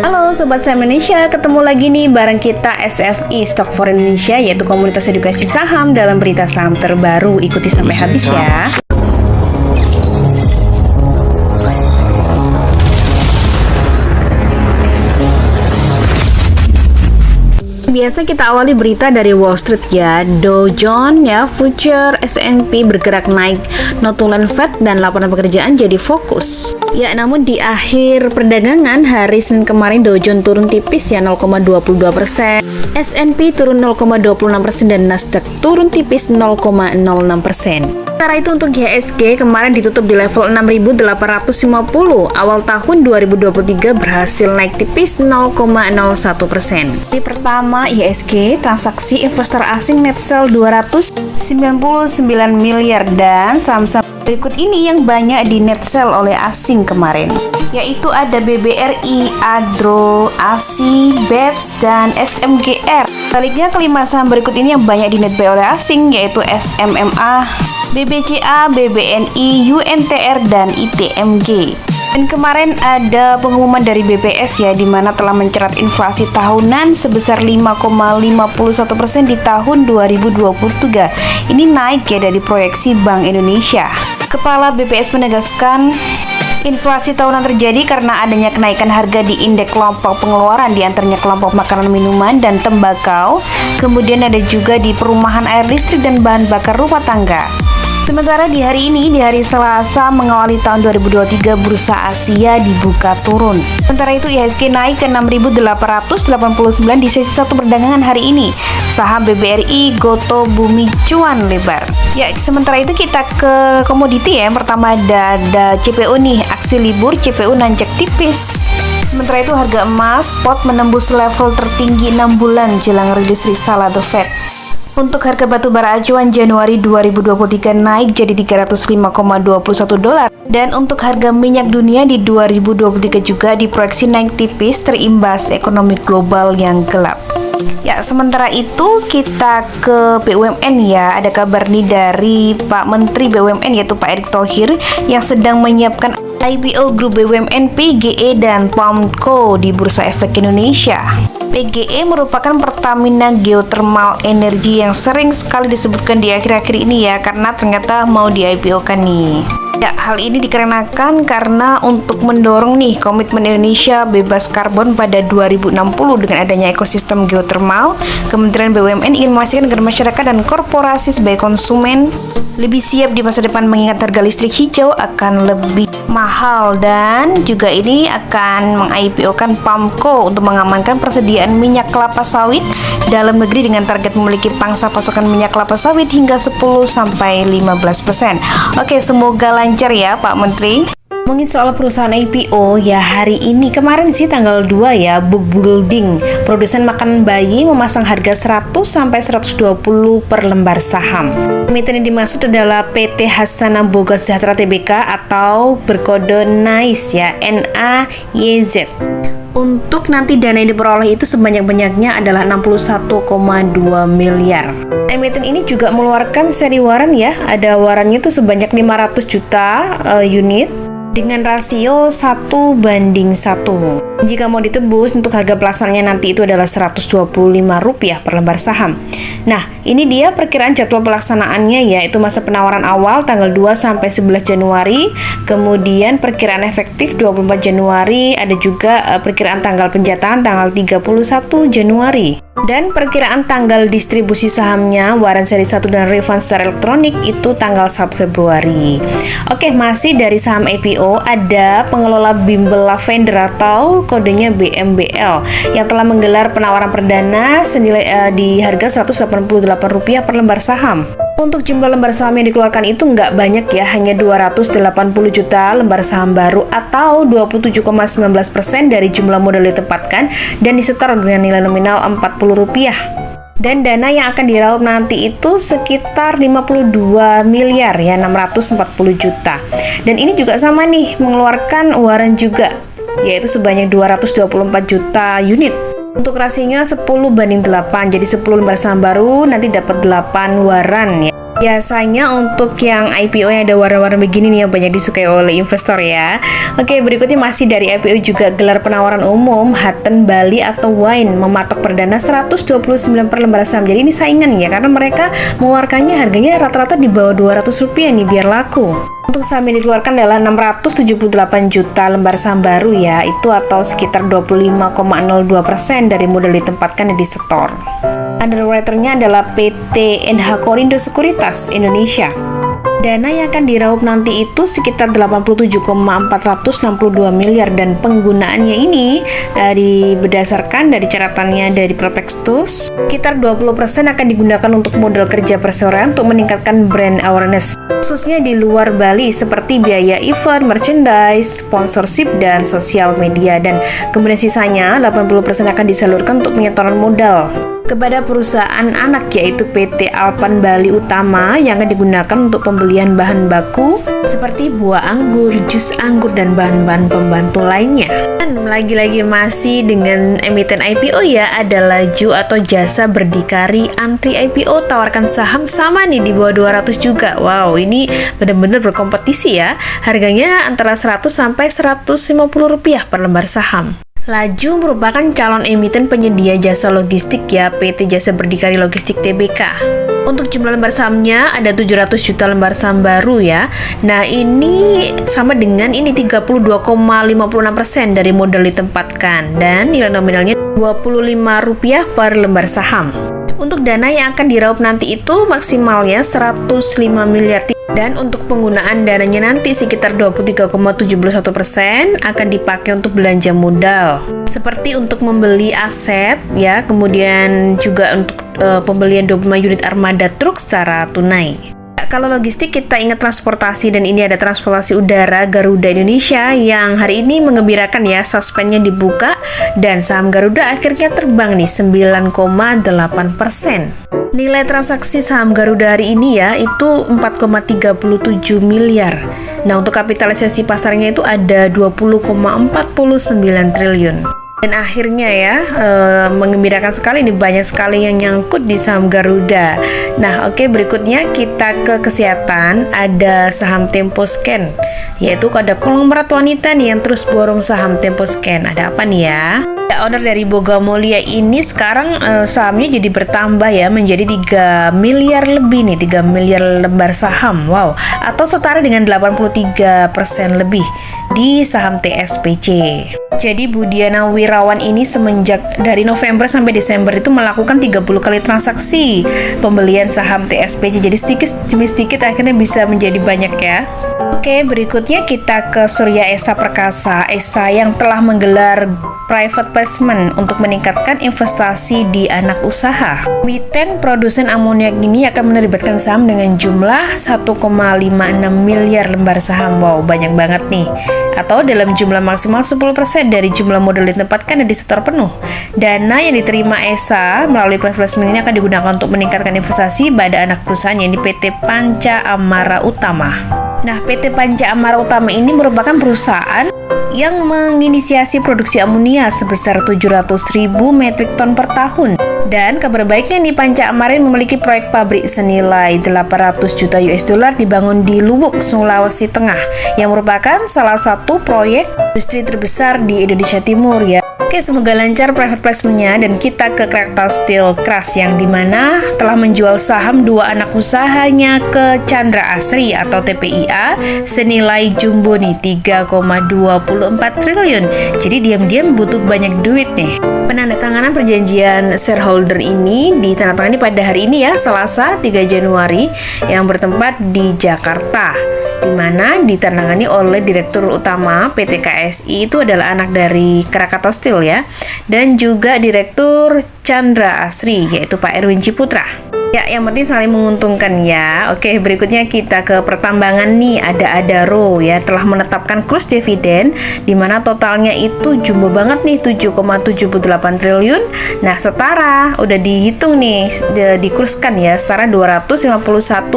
Halo Sobat Saham Indonesia, ketemu lagi nih bareng kita SFI Stock for Indonesia, yaitu komunitas edukasi saham dalam berita saham terbaru. Ikuti sampai habis ya. Biasa kita awali berita dari Wall Street ya. Dow Jones ya, future S&P bergerak naik. Notulen Fed dan laporan pekerjaan jadi fokus. Ya, namun di akhir perdagangan hari Senin kemarin Dow Jones turun tipis ya 0,22%. S&P turun 0,26% dan Nasdaq turun tipis 0,06%. Sementara itu untuk IHSG kemarin ditutup di level 6.850. Awal tahun 2023 berhasil naik tipis 0,01%. Di pertama IHSG, transaksi investor asing net sell 299 miliar dan saham-saham berikut ini yang banyak di net sell oleh asing kemarin, yaitu ada BBRI, Adro, ASI, BEPS, dan SMGR. Sebaliknya kelima saham berikut ini yang banyak di net buy oleh asing, yaitu SMMA, BBCA, BBNI, UNTR, dan ITMG. Dan kemarin ada pengumuman dari BPS ya, di mana telah mencerat inflasi tahunan sebesar 5,51% di tahun 2023. Ini naik ya dari proyeksi Bank Indonesia. Kepala BPS menegaskan inflasi tahunan terjadi karena adanya kenaikan harga di indeks kelompok pengeluaran, di antaranya kelompok makanan minuman dan tembakau. Kemudian ada juga di perumahan, air listrik, dan bahan bakar rumah tangga. Sementara di hari ini, di hari Selasa mengawali tahun 2023, bursa Asia dibuka turun. Sementara itu IHSG naik ke 6.889 di sesi 1 perdagangan hari ini. Saham BBRI, Goto, Bumi cuan lebar. Ya, sementara itu kita ke komoditi ya. Yang pertama ada CPO nih, aksi libur CPO nanjak tipis. Sementara itu harga emas spot menembus level tertinggi 6 bulan jelang rilis risalah The Fed. Untuk harga batu bara acuan Januari 2023 naik jadi $305,21 dan untuk harga minyak dunia di 2023 juga diproyeksi naik tipis terimbas ekonomi global yang gelap. Ya, sementara itu kita ke BUMN ya. Ada kabar nih dari Pak Menteri BUMN yaitu Pak Erick Thohir yang sedang menyiapkan IPO grup BUMN PGE dan POMCO di Bursa Efek Indonesia. PGE merupakan Pertamina Geothermal Energy yang sering sekali disebutkan di akhir-akhir ini ya, karena ternyata mau di IPO-kan nih. Ya, hal ini dikarenakan karena untuk mendorong nih komitmen Indonesia bebas karbon pada 2060 dengan adanya ekosistem geothermal. Kementerian BUMN ingin memastikan agar masyarakat dan korporasi sebagai konsumen lebih siap di masa depan, mengingat harga listrik hijau akan lebih mahal, dan juga ini akan meng-IPO-kan POMCO untuk mengamankan persediaan minyak kelapa sawit dalam negeri dengan target memiliki pangsa pasokan minyak kelapa sawit hingga 10-15%. Oke, semoga lancar ya Pak Menteri. Ngomongin soal perusahaan IPO ya, hari ini kemarin sih tanggal 2 ya, Book Building, produsen makanan bayi memasang harga 100-120 per lembar saham. Emiten yang dimaksud adalah PT Hasanah Boga Sejahtera Tbk atau berkode NICE ya, NAYZ. Untuk nanti dana yang diperoleh itu sebanyak-banyaknya adalah 61,2 miliar. Emiten ini juga mengeluarkan seri waran ya, ada warannya itu sebanyak 500 juta unit dengan rasio 1:1. Jika mau ditebus, untuk harga pelaksanaannya nanti itu adalah Rp125 per lembar saham. Nah, ini dia perkiraan jadwal pelaksanaannya, yaitu masa penawaran awal tanggal 2 sampai 11 Januari, kemudian perkiraan efektif 24 Januari, ada juga perkiraan tanggal penjatahan tanggal 31 Januari. Dan perkiraan tanggal distribusi sahamnya, waran seri 1 dan refund secara elektronik itu tanggal 1 Februari. Oke, masih dari saham IPO, ada pengelola bimbel lavender atau kodenya BMBL yang telah menggelar penawaran perdana senilai di harga Rp188 per lembar saham. Untuk jumlah lembar saham yang dikeluarkan itu nggak banyak ya, hanya 280 juta lembar saham baru atau 27,19% dari jumlah modal ditempatkan dan disetor dengan nilai nominal Rp40. Dan dana yang akan diraup nanti itu sekitar 52 miliar ya, 640 juta. Dan ini juga sama nih, mengeluarkan waran juga, yaitu sebanyak 224 juta unit. Untuk rasionya 10:8, jadi 10 lembar saham baru nanti dapat 8 waran ya. Biasanya untuk yang IPO yang ada warna-warna begini nih yang banyak disukai oleh investor ya. Oke, berikutnya masih dari IPO juga gelar penawaran umum Hutton Bali atau Wine mematok perdana 129 per lembar saham. Jadi ini saingan ya, karena mereka mengeluarkannya harganya rata-rata di bawah Rp200 nih biar laku. Untuk saham yang dikeluarkan adalah 678 juta lembar saham baru ya, itu atau sekitar 25,02% dari modal ditempatkan di setor. Underwriter-nya adalah PT NH Korindo Sekuritas Indonesia. Dana yang akan diraup nanti itu sekitar 87,462 miliar dan penggunaannya ini berdasarkan dari catatannya dari Propextus, sekitar 20% akan digunakan untuk modal kerja perseroan untuk meningkatkan brand awareness, khususnya di luar Bali seperti biaya event, merchandise, sponsorship, dan sosial media. Dan kemudian sisanya 80% akan disalurkan untuk penyetoran modal kepada perusahaan anak yaitu PT Alpan Bali Utama yang akan digunakan untuk pembelian bahan baku seperti buah anggur, jus anggur, dan bahan-bahan pembantu lainnya. Dan lagi-lagi masih dengan emiten IPO ya, ada Laju atau Jasa Berdikari antri IPO tawarkan saham sama nih di bawah 200 juga. Wow, ini benar-benar berkompetisi ya. Harganya antara 100 sampai 150 rupiah per lembar saham. Laju merupakan calon emiten penyedia jasa logistik ya, PT Jasa Berdikari Logistik Tbk. Untuk jumlah lembar sahamnya ada 700 juta lembar saham baru ya. Nah, ini sama dengan ini 32,56% dari modal ditempatkan dan nilai nominalnya Rp25 per lembar saham. Untuk dana yang akan diraup nanti itu maksimalnya 105 miliar. Dan untuk penggunaan dananya nanti sekitar 23,71% akan dipakai untuk belanja modal. Seperti untuk membeli aset ya, kemudian juga untuk pembelian 25 unit armada truk secara tunai. Kalau logistik kita ingat transportasi, dan ini ada transportasi udara Garuda Indonesia yang hari ini mengembirakan ya, suspendnya dibuka dan saham Garuda akhirnya terbang nih 9,8%. Nilai transaksi saham Garuda hari ini ya itu 4,37 miliar. Nah, untuk kapitalisasi pasarnya itu ada 20,49 triliun. Dan akhirnya ya, mengembirakan sekali nih, banyak sekali yang nyangkut di saham Garuda. Nah, oke, berikutnya kita ke kesehatan, ada saham Temposcan, yaitu ada konglomerat wanita nih yang terus borong saham Temposcan. Ada apa nih ya? Owner dari Boga Mulia ini sekarang sahamnya jadi bertambah ya, menjadi 3 miliar lebih nih, 3 miliar lembar saham. Wow, atau setara dengan 83% lebih di saham TSPC. Jadi Budiana Wirawan ini semenjak dari November sampai Desember itu melakukan 30 kali transaksi pembelian saham TSPC. Jadi sedikit demi sedikit akhirnya bisa menjadi banyak ya. Oke, berikutnya kita ke Surya Esa Perkasa. Esa yang telah menggelar private placement untuk meningkatkan investasi di anak usaha. Emiten produsen amoniak ini akan menerbitkan saham dengan jumlah 1,56 miliar lembar saham. Wow, banyak banget nih. Atau dalam jumlah maksimal 10% dari jumlah modal ditempatkan dan disetor penuh. Dana yang diterima Esa melalui private placement ini akan digunakan untuk meningkatkan investasi pada anak perusahaan, yaitu PT Panca Amara Utama. Nah, PT Panca Amara Utama ini merupakan perusahaan yang menginisiasi produksi amonia sebesar 700.000 metrik ton per tahun. Dan kabar baiknya nih, Panca Amara memiliki proyek pabrik senilai 800 juta US dollar dibangun di Luwuk, Sulawesi Tengah, yang merupakan salah satu proyek industri terbesar di Indonesia Timur ya. Oke, semoga lancar private placement-nya. Dan kita ke Krakatau Steel Kras yang dimana telah menjual saham dua anak usahanya ke Chandra Asri atau TPIA senilai jumbo nih 3,24 triliun. Jadi diam-diam butuh banyak duit nih. Penandatanganan perjanjian shareholder ini ditandatangani pada hari ini ya, Selasa 3 Januari yang bertempat di Jakarta, di mana ditandatangani oleh Direktur Utama PT KSI itu adalah anak dari Krakatau Steel ya, dan juga Direktur Chandra Asri yaitu Pak Erwin Ciputra. Ya, yang penting saling menguntungkan ya. Oke, berikutnya kita ke pertambangan nih, ada Adaro ya, telah menetapkan kurs dividen di mana totalnya itu jumbo banget nih 7,78 triliun. Nah, setara udah dihitung nih, dikurskan ya, setara 251,28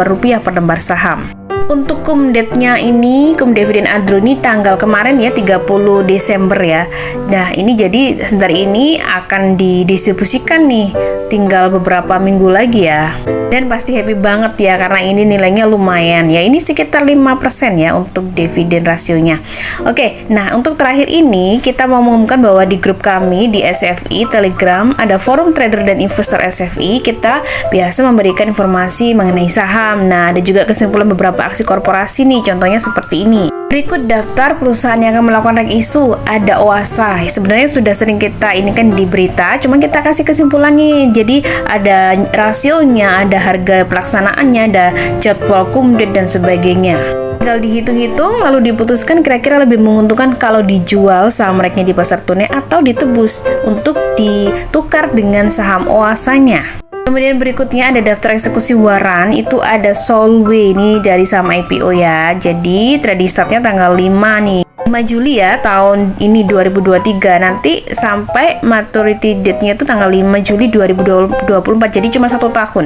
rupiah per lembar saham. Untuk kumdetnya ini, kum dividen Adaro ini tanggal kemarin ya 30 Desember ya. Nah, ini jadi sebentar ini akan didistribusikan nih tinggal beberapa minggu lagi ya. Dan pasti happy banget ya karena ini nilainya lumayan ya. Ini sekitar 5% ya untuk dividen rasionya. Oke, nah untuk terakhir ini kita mau mengumumkan bahwa di grup kami di SFI Telegram ada forum trader dan investor SFI. Kita biasa memberikan informasi mengenai saham. Nah, ada juga kesimpulan beberapa aksi korporasi nih, contohnya seperti ini. Berikut daftar perusahaan yang akan melakukan reg issue. Ada OASA. Sebenarnya sudah sering kita ini kan di berita, cuma kita kasih kesimpulannya. Jadi ada rasionya, ada harga pelaksanaannya, ada jadwal kumdet dan sebagainya. Tinggal dihitung-hitung lalu diputuskan kira-kira lebih menguntungkan kalau dijual saham regnya di pasar tunai atau ditebus untuk ditukar dengan saham OASA-nya. Kemudian berikutnya ada daftar eksekusi waran, itu ada Solway ini dari saham IPO ya. Jadi trading startnya tanggal 5 nih. 5 Juli ya tahun ini 2023, nanti sampai maturity date-nya itu tanggal 5 Juli 2024, jadi cuma 1 tahun.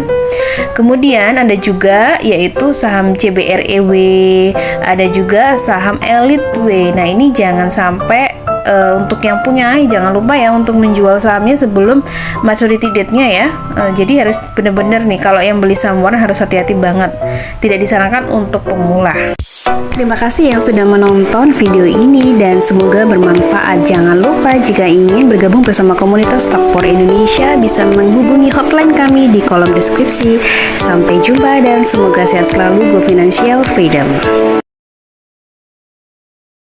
Kemudian ada juga yaitu saham CBREW, ada juga saham Eliteway. Nah ini jangan sampai untuk yang punya, jangan lupa ya untuk menjual sahamnya sebelum maturity date-nya ya. Jadi harus benar-benar nih, kalau yang beli saham waran harus hati-hati banget. Tidak disarankan untuk pemula. Terima kasih yang sudah menonton video ini dan semoga bermanfaat. Jangan lupa jika ingin bergabung bersama komunitas Stock for Indonesia bisa menghubungi hotline kami di kolom deskripsi. Sampai jumpa dan semoga sehat selalu. Go Financial Freedom.